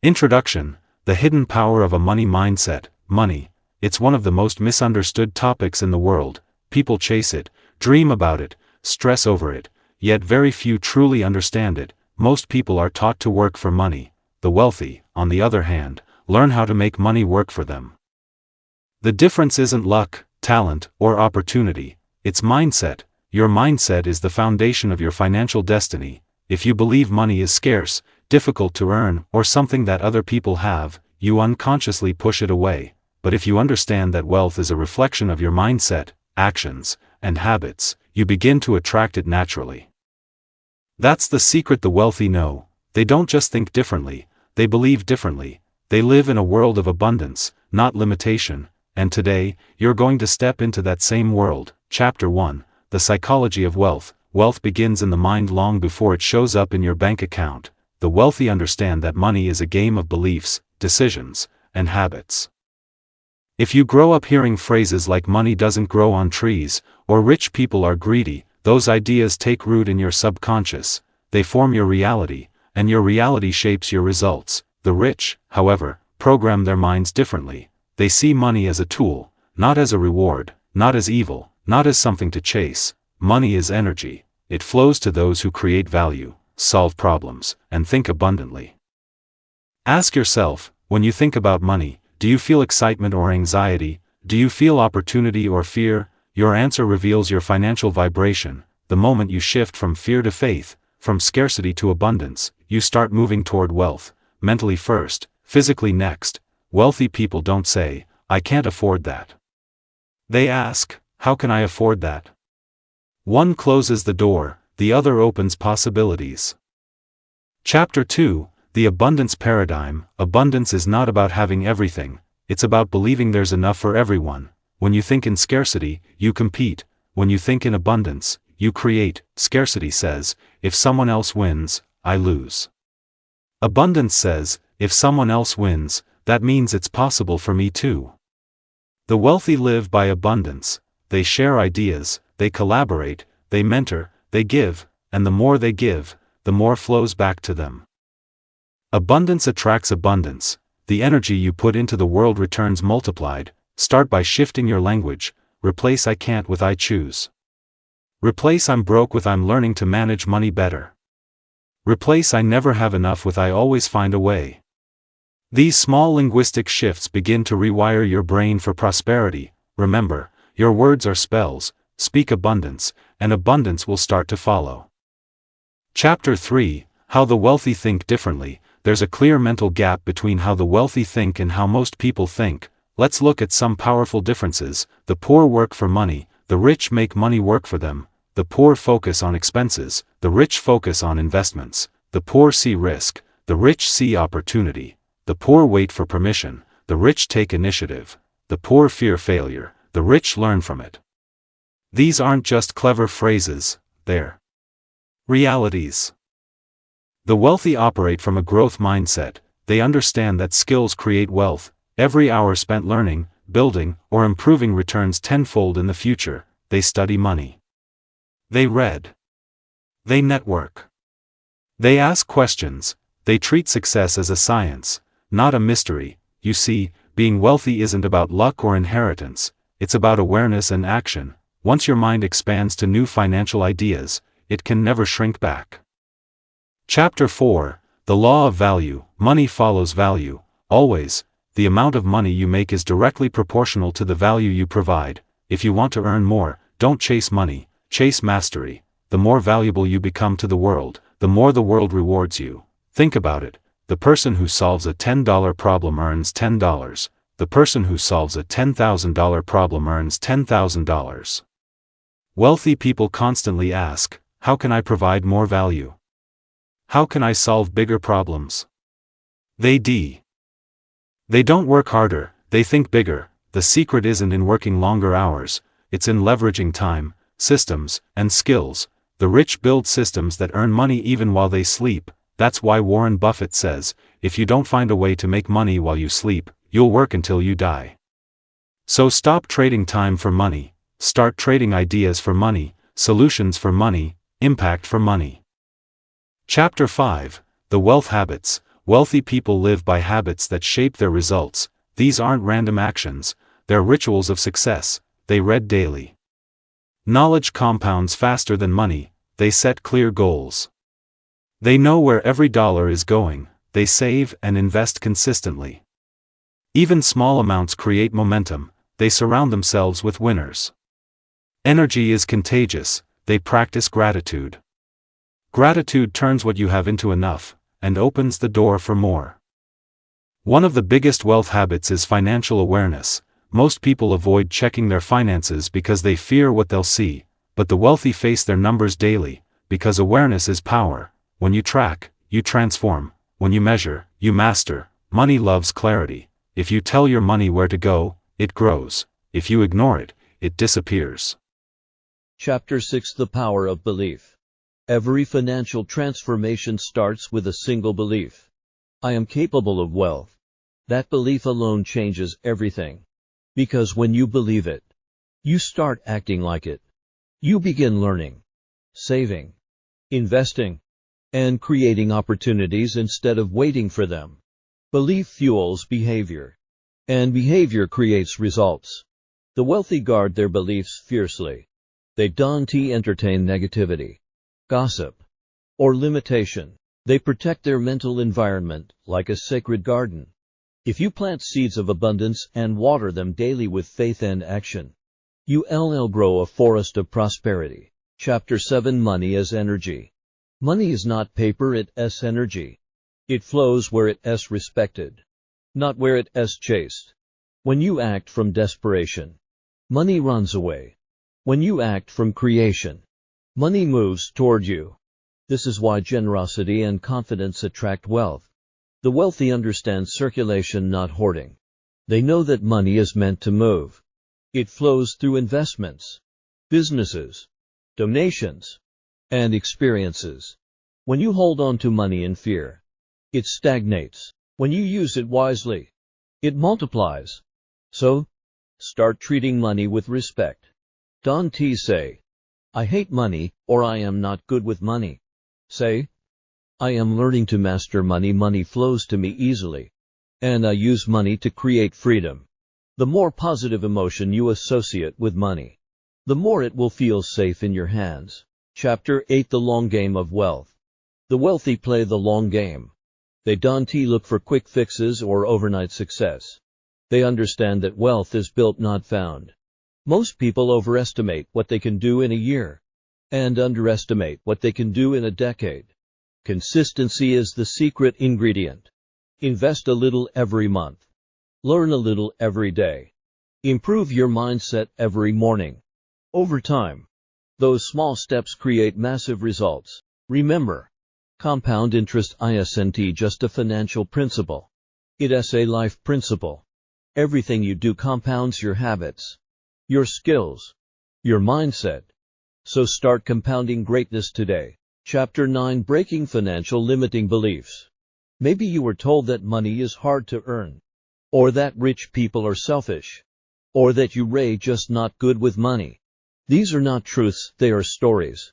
Introduction: The hidden power of a money mindset. Money. It's one of the most misunderstood topics in the world. People chase it, dream about it, stress over it, yet very few truly understand it. Most people are taught to work for money. The wealthy, on the other hand, learn how to make money work for them. The difference isn't luck, talent, or opportunity. It's mindset. Your mindset is the foundation of your financial destiny. If you believe money is scarce, difficult to earn, or something that other people have, you unconsciously push it away. But if you understand that wealth is a reflection of your mindset, actions, and habits, you begin to attract it naturally. That's the secret the wealthy know. They don't just think differently, they believe differently. They live in a world of abundance, not limitation, and today, you're going to step into that same world. Chapter 1: The Psychology of Wealth. Wealth begins in the mind long before it shows up in your bank account. The wealthy understand that money is a game of beliefs, decisions, and habits. If you grow up hearing phrases like money doesn't grow on trees, or rich people are greedy, those ideas take root in your subconscious. They form your reality, and your reality shapes your results. The rich, however, program their minds differently. They see money as a tool, not as a reward, not as evil, not as something to chase. Money is energy. It flows to those who create value, solve problems, and think abundantly. Ask yourself, when you think about money, do you feel excitement or anxiety? Do you feel opportunity or fear? Your answer reveals your financial vibration. The moment you shift from fear to faith, from scarcity to abundance, you start moving toward wealth, mentally first, physically next. Wealthy people don't say, "I can't afford that." They ask, "How can I afford that?" One closes the door, the other opens possibilities. Chapter 2: The Abundance Paradigm. Abundance is not about having everything, it's about believing there's enough for everyone. When you think in scarcity, you compete. When you think in abundance, you create. Scarcity says, if someone else wins, I lose. Abundance says, if someone else wins, that means it's possible for me too. The wealthy live by abundance. They share ideas, they collaborate, they mentor, they give, and the more they give, the more flows back to them. Abundance attracts abundance. The energy you put into the world returns multiplied. Start by shifting your language. Replace "I can't" with "I choose." Replace "I'm broke" with "I'm learning to manage money better." Replace "I never have enough" with "I always find a way." These small linguistic shifts begin to rewire your brain for prosperity. Remember, your words are spells. Speak abundance, and abundance will start to follow. Chapter 3: How the Wealthy Think Differently. There's a clear mental gap between how the wealthy think and how most people think. Let's look at some powerful differences. The poor work for money, the rich make money work for them. The poor focus on expenses, the rich focus on investments. The poor see risk, the rich see opportunity. The poor wait for permission, the rich take initiative. The poor fear failure, the rich learn from it. These aren't just clever phrases, they're realities. The wealthy operate from a growth mindset. They understand that skills create wealth. Every hour spent learning, building, or improving returns tenfold in the future. They study money. They read. They network. They ask questions. They treat success as a science, not a mystery. You see, being wealthy isn't about luck or inheritance. It's about awareness and action. Once your mind expands to new financial ideas, it can never shrink back. Chapter 4: The Law of Value. Money follows value. Always. The amount of money you make is directly proportional to the value you provide. If you want to earn more, don't chase money, chase mastery. The more valuable you become to the world, the more the world rewards you. Think about it. The person who solves a $10 problem earns $10. The person who solves a $10,000 problem earns $10,000. Wealthy people constantly ask, how can I provide more value? How can I solve bigger problems? They don't work harder, they think bigger. The secret isn't in working longer hours, it's in leveraging time, systems, and skills. The rich build systems that earn money even while they sleep. That's why Warren Buffett says, if you don't find a way to make money while you sleep, you'll work until you die. So stop trading time for money. Start trading ideas for money, solutions for money, impact for money. Chapter 5: The Wealth Habits. Wealthy people live by habits that shape their results. These aren't random actions, they're rituals of success. They read daily. Knowledge compounds faster than money. They set clear goals. They know where every dollar is going. They save and invest consistently. Even small amounts create momentum. They surround themselves with winners. Energy is contagious. They practice gratitude. Gratitude turns what you have into enough, and opens the door for more. One of the biggest wealth habits is financial awareness. Most people avoid checking their finances because they fear what they'll see, but the wealthy face their numbers daily, because awareness is power. When you track, you transform. When you measure, you master. Money loves clarity. If you tell your money where to go, it grows. If you ignore it, it disappears. Chapter 6: The Power of Belief. Every financial transformation starts with a single belief. I am capable of wealth. That belief alone changes everything. Because when you believe it, you start acting like it. You begin learning, saving, investing, and creating opportunities instead of waiting for them. Belief fuels behavior, and behavior creates results. The wealthy guard their beliefs fiercely. They don't entertain negativity, gossip, or limitation. They protect their mental environment like a sacred garden. If you plant seeds of abundance and water them daily with faith and action, you'll grow a forest of prosperity. Chapter 7: Money as Energy. Money is not paper, it's energy. It flows where it's respected, not where it's chased. When you act from desperation, money runs away. When you act from creation, money moves toward you. This is why generosity and confidence attract wealth. The wealthy understand circulation, not hoarding. They know that money is meant to move. It flows through investments, businesses, donations, and experiences. When you hold on to money in fear, it stagnates. When you use it wisely, it multiplies. So, start treating money with respect. Don't say, I hate money, or I am not good with money. Say, I am learning to master money. Money flows to me easily, and I use money to create freedom. The more positive emotion you associate with money, the more it will feel safe in your hands. Chapter 8: The Long Game of Wealth. The wealthy play the long game. They don't look for quick fixes or overnight success. They understand that wealth is built, not found. Most people overestimate what they can do in a year, and underestimate what they can do in a decade. Consistency is the secret ingredient. Invest a little every month. Learn a little every day. Improve your mindset every morning. Over time, those small steps create massive results. Remember, compound interest isn't just a financial principle. It's a life principle. Everything you do compounds: your habits, your skills, your mindset. So start compounding greatness today. Chapter 9: Breaking Financial Limiting Beliefs. Maybe you were told that money is hard to earn, or that rich people are selfish, or that you're just not good with money. These are not truths, they are stories.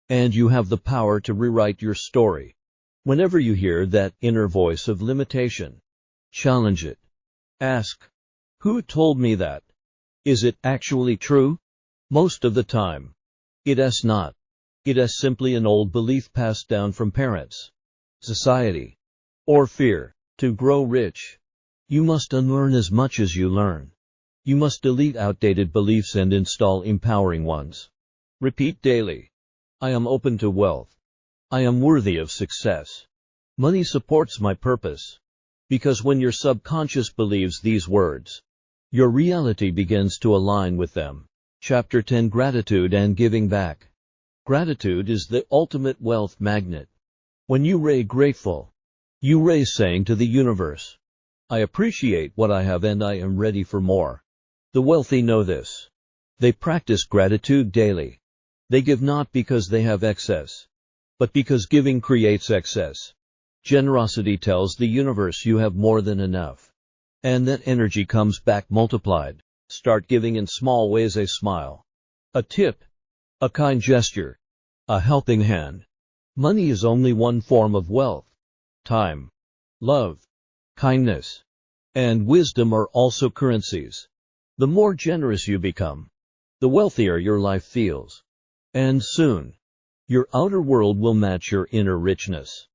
And you have the power to rewrite your story. Whenever you hear that inner voice of limitation, challenge it. Ask, who told me that? Is it actually true? Most of the time, it's not. It is simply an old belief passed down from parents, society, or fear. To grow rich, you must unlearn as much as you learn. You must delete outdated beliefs and install empowering ones. Repeat daily. I am open to wealth. I am worthy of success. Money supports my purpose. Because when your subconscious believes these words, your reality begins to align with them. Chapter 10: Gratitude and Giving Back. Gratitude is the ultimate wealth magnet. When you're grateful, you're saying to the universe, I appreciate what I have and I am ready for more. The wealthy know this. They practice gratitude daily. They give not because they have excess, but because giving creates excess. Generosity tells the universe you have more than enough, and that energy comes back multiplied. Start giving in small ways: a smile, a tip, a kind gesture, a helping hand. Money is only one form of wealth. Time, Love, kindness, and wisdom are also currencies. The more generous you become, the wealthier your life feels. And soon, your outer world will match your inner richness.